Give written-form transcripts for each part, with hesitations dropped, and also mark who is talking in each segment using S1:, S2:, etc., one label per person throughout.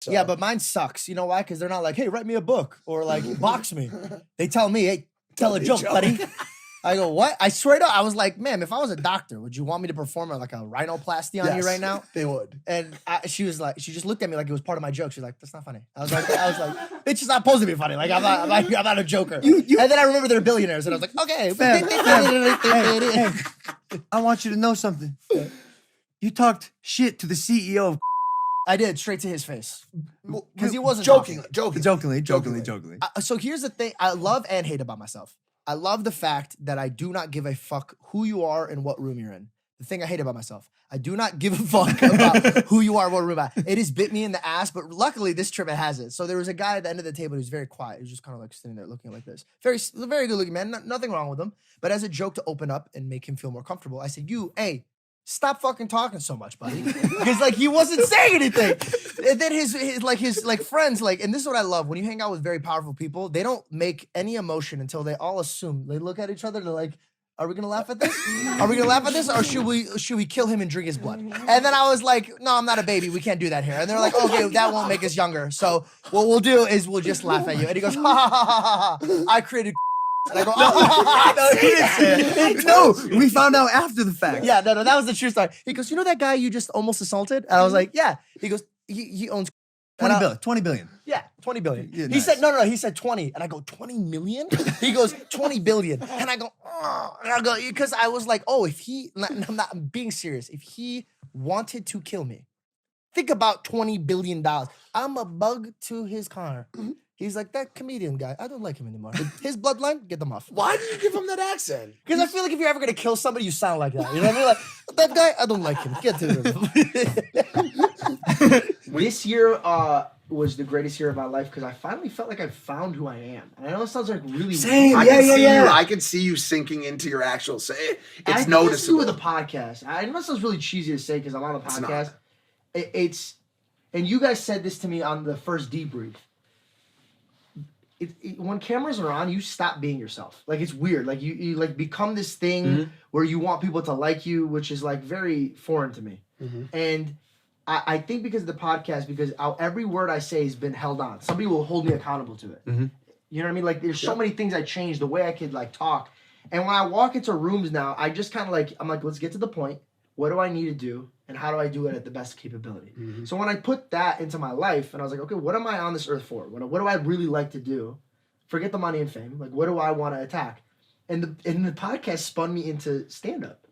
S1: So.
S2: Yeah, but mine sucks. You know why? Because they're not like, hey, write me a book or like box me. They tell me, hey, tell a joke, buddy. I go, what? I swear to, I was like, ma'am, if I was a doctor, would you want me to perform like a rhinoplasty on you right now?
S1: They would.
S2: And she was like, she just looked at me like it was part of my joke. She's like, that's not funny. I was like, it's just not supposed to be funny. Like I'm not a joker. And then I remember they're billionaires, and I was like, okay.
S3: Hey, I want you to know something. You talked shit to the CEO of.
S2: I did, straight to his face. Because he wasn't
S1: jokingly.
S2: So here's the thing I love and hate about myself. I love the fact that I do not give a fuck who you are and what room you're in. The thing I hate about myself. I do not give a fuck about who you are, what room I'm at. It has bit me in the ass, but luckily this trip it hasn't. So there was a guy at the end of the table who's very quiet. He was just kind of like sitting there looking like this. Very good looking man. Nothing wrong with him. But as a joke to open up and make him feel more comfortable, I said, hey, stop fucking talking so much, buddy. Because like he wasn't saying anything. And then his friends, like, and this is what I love. When you hang out with very powerful people, they don't make any emotion until they all assume. They look at each other, they're like, are we gonna laugh at this? Are we gonna laugh at this? Or should we kill him and drink his blood? And then I was like, no, I'm not a baby. We can't do that here. And they're like, okay, that won't make us younger. So what we'll do is we'll just laugh at you. And he goes, ha ha ha ha ha. I created. And I go,
S3: No, he didn't say it. No, we found out after the fact.
S2: Yeah, no, that was the true story. He goes, you know that guy you just almost assaulted? And I was like, yeah. He goes, he owns
S3: 20 billion.
S2: Yeah, 20 billion.
S3: Yeah,
S2: he
S3: nice.
S2: said, no, he said 20. And I go, 20 million? He goes, 20 billion. And I go, oh. And I go, because I was like, oh, I'm being serious. If he wanted to kill me, think about $20 billion. I'm a bug to his car. He's like, that comedian guy, I don't like him anymore. His bloodline, get them off.
S1: Why did you give him that accent?
S2: Because I feel like if you're ever going to kill somebody, you sound like that. You know what I mean? Like, that guy, I don't like him. Get to him. This year was the greatest year of my life because I finally felt like I found who I am. And I know it sounds like really
S3: Same.
S2: weird.
S1: I can see you sinking into your actual say. It's noticeable.
S2: It's with a podcast. I know it sounds really cheesy to say because I'm on a podcast. And you guys said this to me on the first debrief. When cameras are on, you stop being yourself. Like it's weird. Like you like become this thing where you want people to like you, which is like very foreign to me. And I think because of the podcast, because every word I say has been held on. Somebody will hold me accountable to it. You know what I mean? Like there's so many things I changed, the way I could like talk. And when I walk into rooms now, I just kind of like, I'm like, let's get to the point. What do I need to do? And how do I do it at the best capability? So when I put that into my life, and I was like, okay, what am I on this earth for? What do I really like to do? Forget the money and fame. Like, what do I want to attack? And the podcast spun me into stand-up.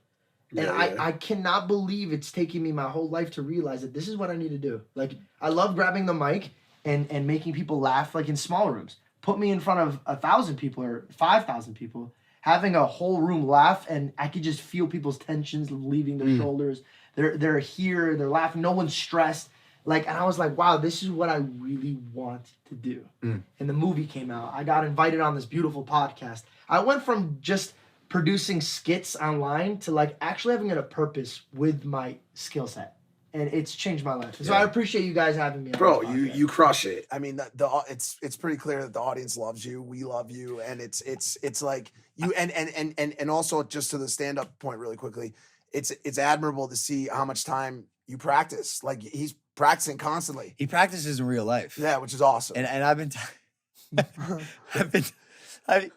S2: And I cannot believe it's taking me my whole life to realize that this is what I need to do. Like, I love grabbing the mic and making people laugh, like in small rooms. Put me in front of 1,000 people or 5,000 people, having a whole room laugh, and I could just feel people's tensions leaving their shoulders. They're here, they're laughing, no one's stressed. Like, and I was like, wow, this is what I really want to do. And the movie came out. I got invited on this beautiful podcast. I went from just producing skits online to like actually having a purpose with my skill set. And it's changed my life. So I appreciate you guys having me on.
S1: Bro, you crush it. I mean, it's pretty clear that the audience loves you. We love you, and it's like you and also just to the stand-up point really quickly, it's admirable to see how much time you practice. Like he's practicing constantly.
S3: He practices in real life.
S1: Yeah, which is awesome.
S3: And I've been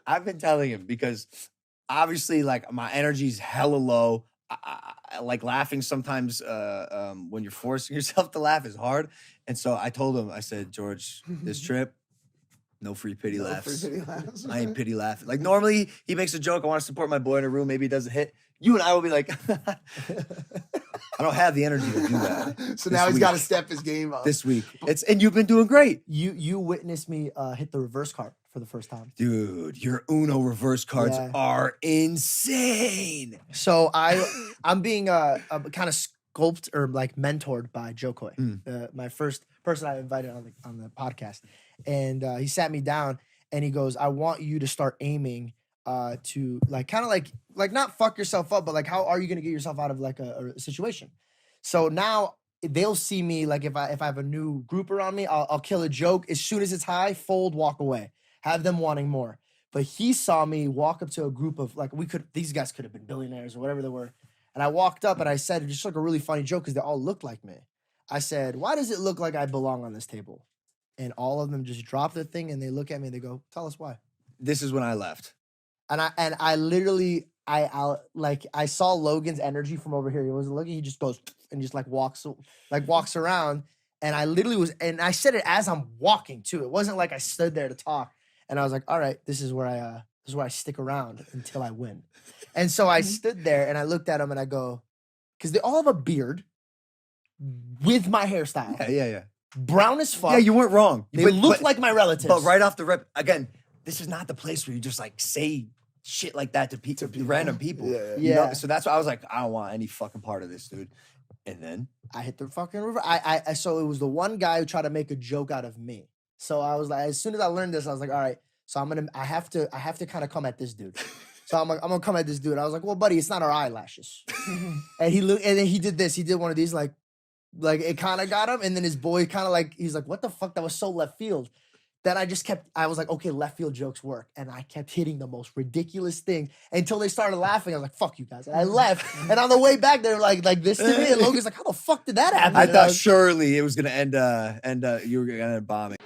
S3: I've been telling him because obviously like my energy's hella low. I like laughing sometimes when you're forcing yourself to laugh is hard. And so I told him, I said, George, this trip, no free pity laughs. I ain't pity laughing. Like normally he makes a joke. I want to support my boy in a room. Maybe he doesn't hit. You and I will be like, I don't have the energy to do that.
S1: So now he's got to step his game up.
S3: This week. And you've been doing great.
S2: You witnessed me hit the reverse card for the first time.
S3: Dude, your Uno reverse cards are insane.
S2: So I'm being kind of sculpted or like mentored by Joe Coy, my first person I invited on the podcast. And he sat me down and he goes, I want you to start aiming to like kind of like not fuck yourself up, but like how are you going to get yourself out of like a situation? So now they'll see me like if I have a new group around me, I'll kill a joke as soon as it's high, fold, walk away, have them wanting more. But he saw me walk up to a group of like these guys could have been billionaires or whatever they were, and I walked up and I said just like a really funny joke because they all looked like me. I said, why does it look like I belong on this table? And all of them just drop the thing and they look at me and they go, tell us why.
S3: This is when I left.
S2: And I literally I saw Logan's energy from over here. He wasn't looking. He just goes and just walks around. And I literally and I said it as I'm walking too. It wasn't like I stood there to talk. And I was like, all right, this is where I stick around until I win. And so I stood there and I looked at him and I go, because they all have a beard with my hairstyle.
S3: Yeah.
S2: Brown as fuck.
S3: Yeah, you weren't wrong.
S2: They look like my relatives.
S3: But right off the rip, again, this is not the place where you just say shit like that to random people.
S1: Yeah.
S3: You know? So that's why I was like, I don't want any fucking part of this, dude. And then
S2: I hit the fucking river. So it was the one guy who tried to make a joke out of me. So I was like, as soon as I learned this, I was like, all right, so I have to kind of come at this dude. So I'm gonna come at this dude. I was like, well, buddy, it's not our eyelashes. And he looked, and then he did this. He did one of these, like it kind of got him. And then his boy kind of he's like, what the fuck? That was so left field. Then I was like, okay, left field jokes work. And I kept hitting the most ridiculous thing until they started laughing. I was like, fuck you guys. And I left. And on the way back, they were like this to me. And Logan's like, how the fuck did that happen?
S3: I thought surely it was gonna end you were gonna end bombing.